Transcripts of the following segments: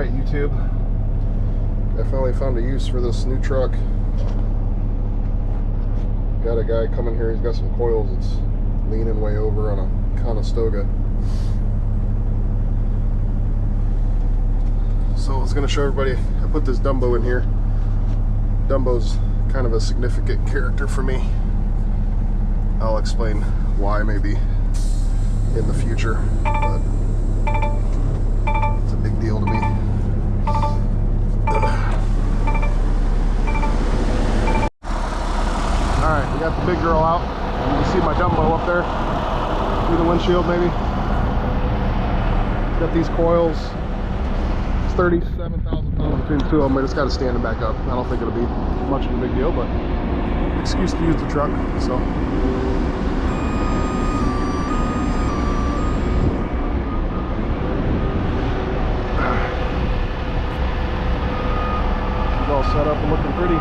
Alright, YouTube. I finally found a use for this new truck. Got a guy coming here, he's got some coils that's leaning way over on a Conestoga. So I was going to show everybody, I put this Dumbo in here. Dumbo's kind of a significant character for me. I'll explain why maybe in the future, but it's a big deal to me. Alright, we got the big girl out. You can see my Dumbo up there through the windshield maybe. Got these coils. It's 37,000 pounds between the two of them. I just got to stand them back up. I don't think it'll be much of a big deal, but excuse to use the truck, so. She's all set up and looking pretty.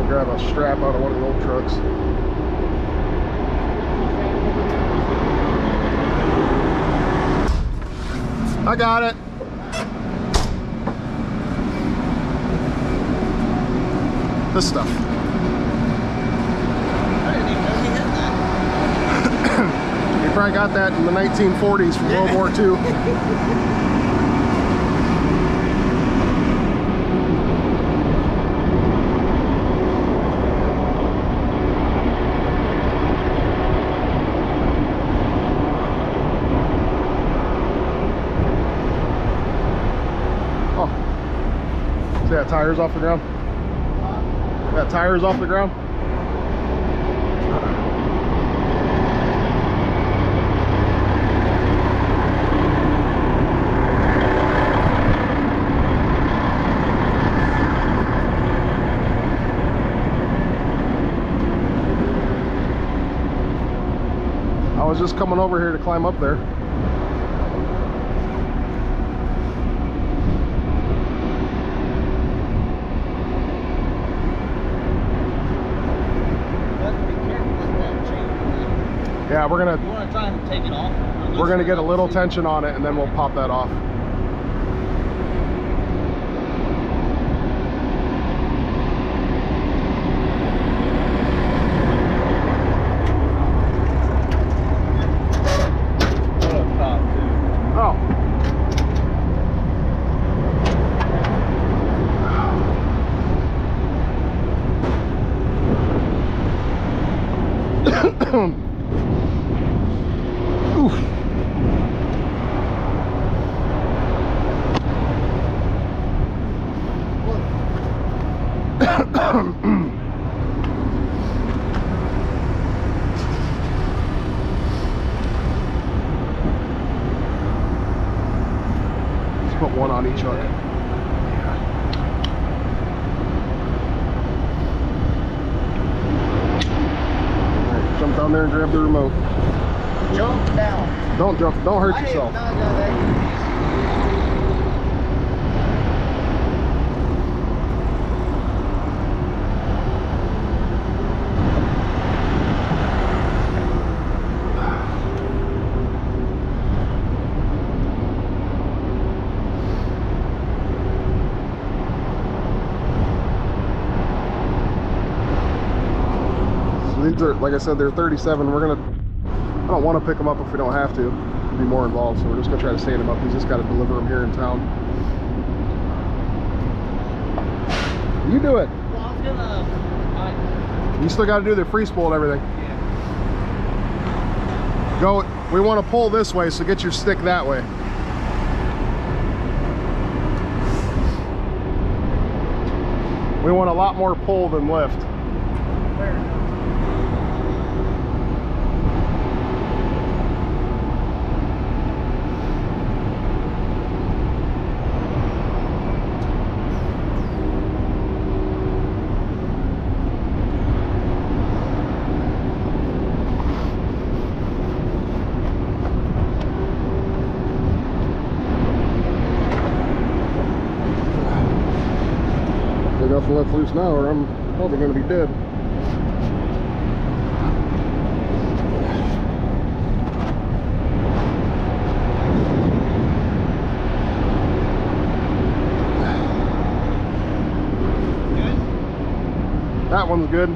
Grab a strap out of one of the old trucks. I got it. This stuff. I didn't even know he had that. You probably got that in the 1940s from World War II. Got tires off the ground. Got tires off the ground. I was just coming over here to climb up there. Yeah, we're gonna. You want to try and take it off? We're gonna get a little tension on it, and then we'll pop that off. Oh. Oof. Let's put one on each hook. Alright, jump down there and grab the remote. Jump down. Don't jump. Don't hurt yourself. So these are, like I said, they're 37. We're gonna. I don't want to pick them up if we don't have to. It'd be more involved, so we're just gonna try to stand him up. He's just got to deliver them here in town. You do it. Well, I was gonna. You still got to do the free spool and everything. Yeah. Go. We want to pull this way, so get your stick that way. We want a lot more pull than lift. Nothing left loose now, or I'm probably going to be dead. Good? That one's good.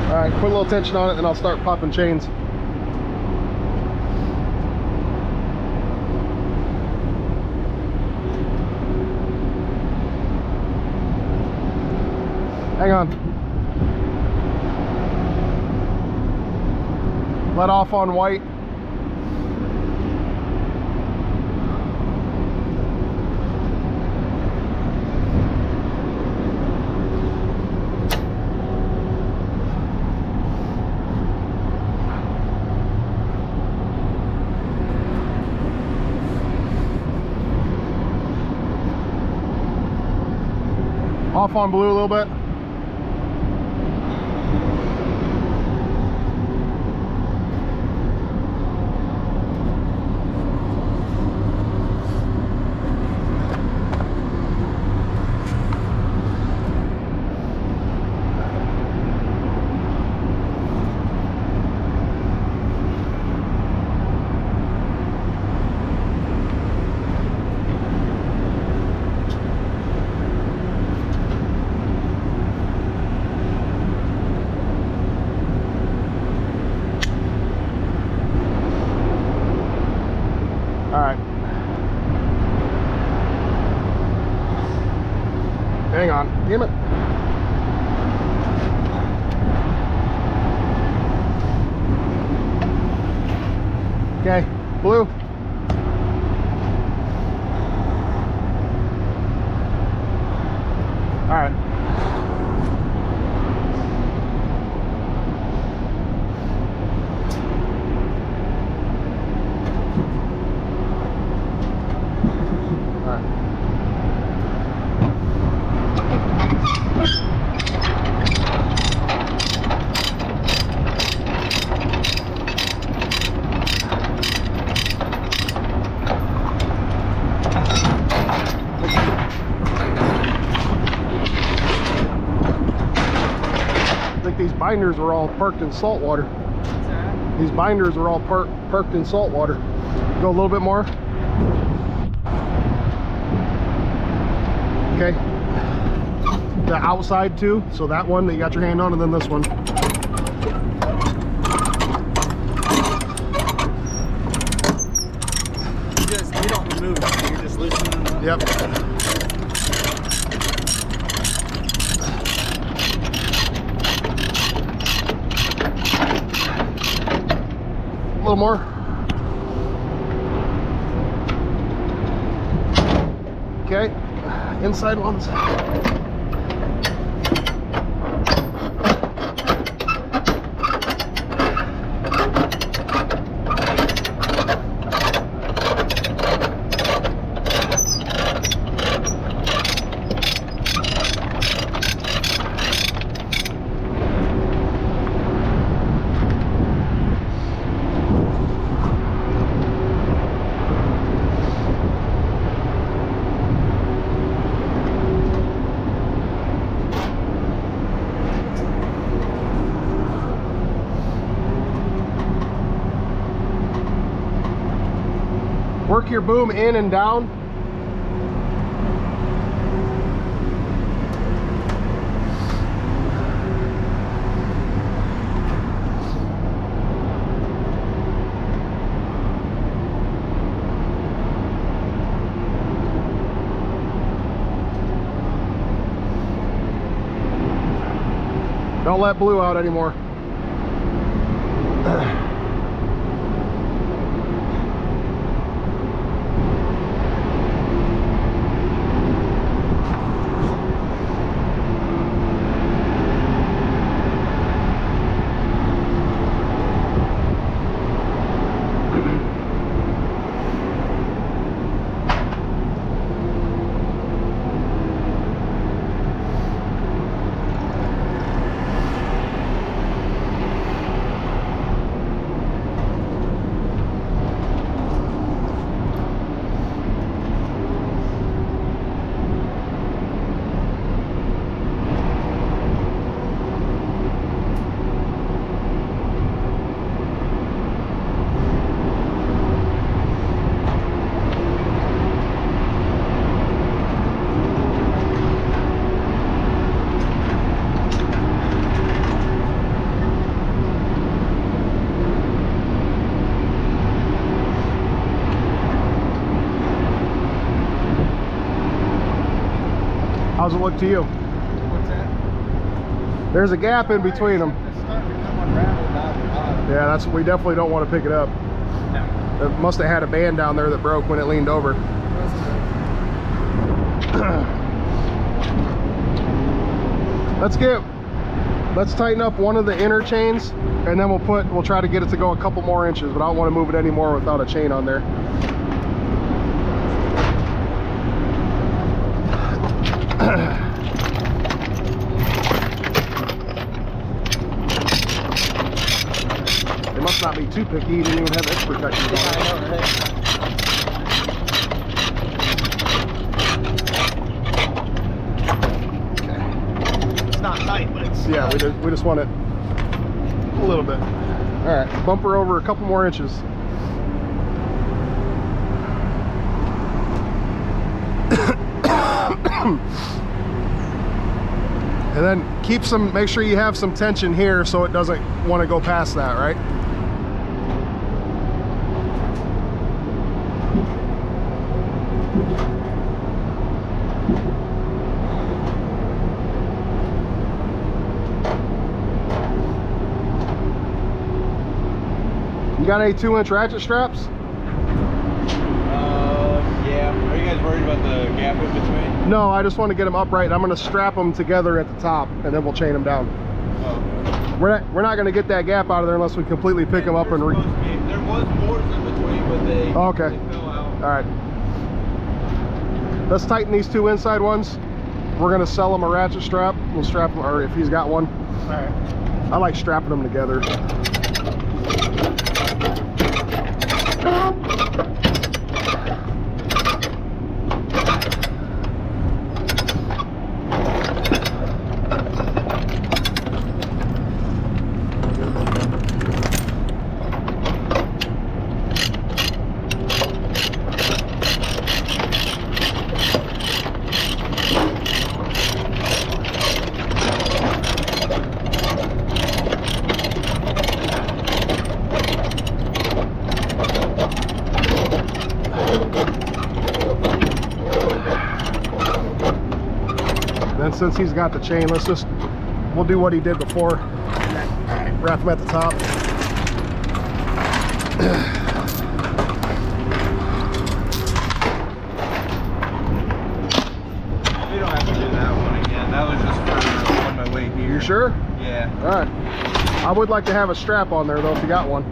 Alright, put a little tension on it and I'll start popping chains. Hang on. Let off on white. Off on blue a little bit. Hang on, damn it. Okay, blue. All right. These binders were all parked in salt water. These binders were all parked in salt water. Go a little bit more. Okay. The outside too. So that one that you got your hand on, and then this one. You don't remove it. You're just loosening them up. Yep. A little more. Okay, inside ones. Work your boom in and down. Don't let blue out anymore. How's it look to you? What's that? There's a gap in between them. It's starting to come unraveled down the bottom. Yeah, we definitely don't want to pick it up. No. It must have had a band down there that broke when it leaned over. Let's tighten up one of the inner chains, and then we'll try to get it to go a couple more inches, but I don't want to move it anymore without a chain on there. They must not be too picky. You didn't even have edge protection on. I know, right? Okay. It's not tight, but it's... Yeah, we just want it a little bit. All right, bump her over a couple more inches. And then make sure you have some tension here so it doesn't want to go past that, right? You got any 2-inch ratchet straps? Yeah. Are you guys worried about the gap in between? No, I just want to get them upright. I'm going to strap them together at the top, and then we'll chain them down. Oh. We're not going to get that gap out of there unless we completely pick them up and there was boards in between, but they fell out. All right. Let's tighten these 2 inside ones. We're going to sell him a ratchet strap. We'll strap him, or if he's got one. All right. I like strapping them together. Since he's got the chain, we'll do what he did before. Wrap him at the top. We don't have to do that one again. That was just for on my way here. You sure? Yeah. All right. I would like to have a strap on there though, if you got one.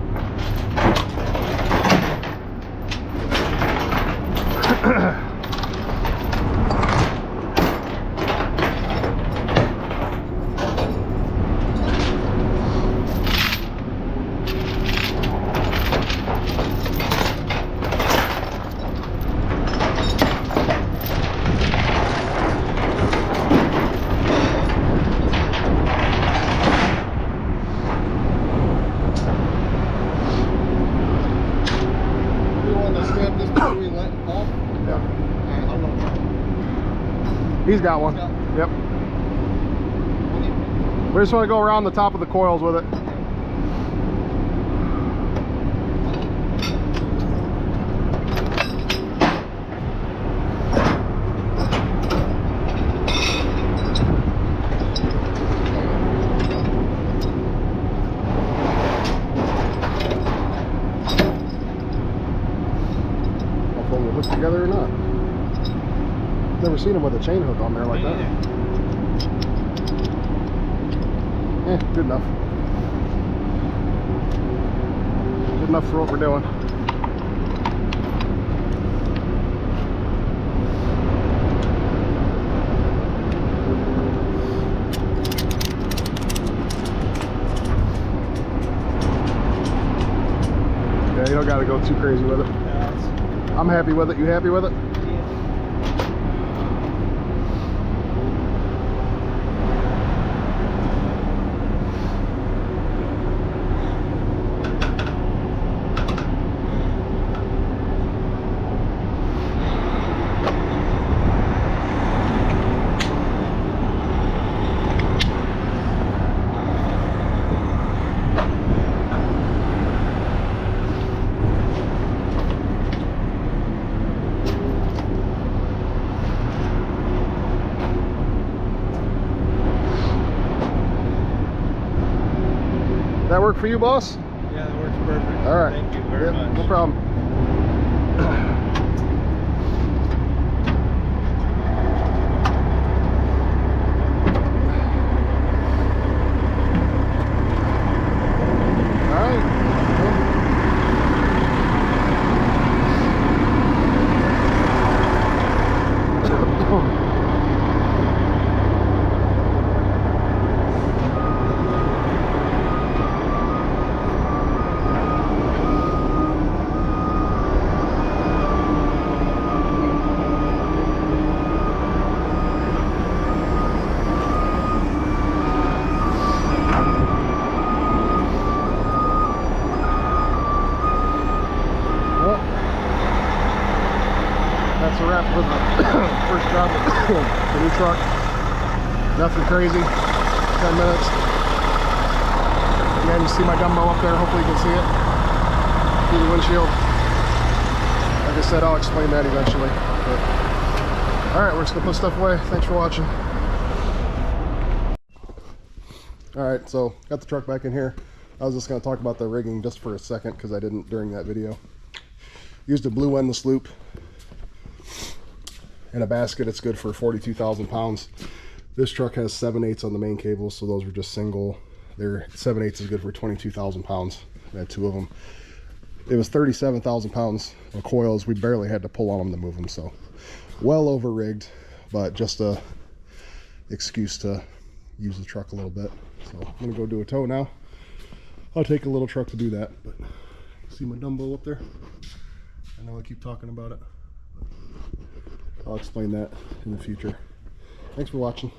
He's got one. Yep. We just want to go around the top of the coils with it. hooked together or not. Never seen them with a chain hook on there like that. Good enough. Good enough for what we're doing. Yeah, you don't got to go too crazy with it. I'm happy with it. You happy with it? That work for you, boss? Yeah, that works perfect. All right. Thank you very much. No problem. That's a wrap for the first job of the new truck. Nothing crazy. 10 minutes. Again, you see my Dumbo up there. Hopefully you can see it through the windshield. Like I said, I'll explain that eventually. All right, we're just gonna put stuff away. Thanks for watching. All right, so got the truck back in here. I was just gonna talk about the rigging just for a second because I didn't during that video. Used a blue endless loop. In a basket, it's good for 42,000 pounds. This truck has 7/8 on the main cables, so those were just single. Their 7/8 is good for 22,000 pounds. I had 2 of them. It was 37,000 pounds of coils. We barely had to pull on them to move them, so well over rigged, but just a excuse to use the truck a little bit. So I'm gonna go do a tow now. I'll take a little truck to do that, but see my Dumbo up there? I know I keep talking about it. I'll explain that in the future. Thanks for watching.